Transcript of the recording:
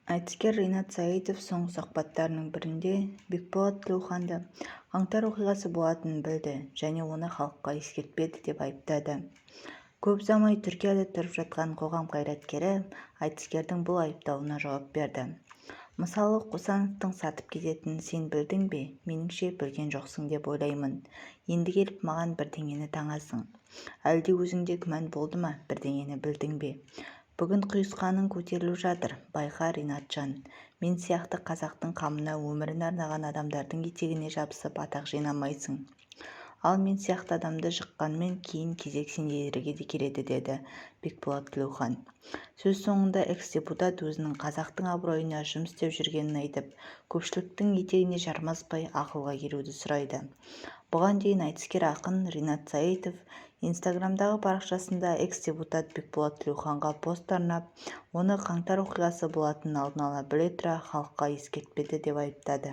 Айтыскер Ринат Саидов соңғы сұхбаттарының бірінде Бекболат Тілеуханды қаңтар оқиғасы болатынын білді және оны халыққа ескертпеді деп айыптады. Көп ұзамай Түркияда тұрып жатқан қоғам қайраткері айтыскердің бұл айыптауына жауап берді. Мысалы, Қосановтың сатып кететінін сен білдің бе? Меніңше білген жоқсың деп ойлаймын. Енді келіп маған бірдеңені таңасың. Әлде өзіңде күмән болды ма? Бірдеңені білдің бе? Бүгін құйысқаның көтеріліп жатыр. Байқа, Ринатжан, мен сияқты қазақтың қамына өмірін арнаған адамдардың етегіне жабысып атақ жинамайсың. Ал мен сияқты адамды жыққанмен кейін кезек сендерге де келеді, деді Бекболат Тілеухан. Сөз соңында экс-депутат өзінің қазақтың абыройына жұмыс істеп жүргенін айтып, көпшіліктің етегіне жармаспай ақылға келуді сұрайды. Бұған дейін айтыскер ақын Ринат Саидов Инстаграмдағы парақшасында экс-депутат Бекболат Тілеуханға пост арнап, оны қаңтар оқиғасы болатынын алдын ала біле тұра халыққа ескертпеді деп айыптады.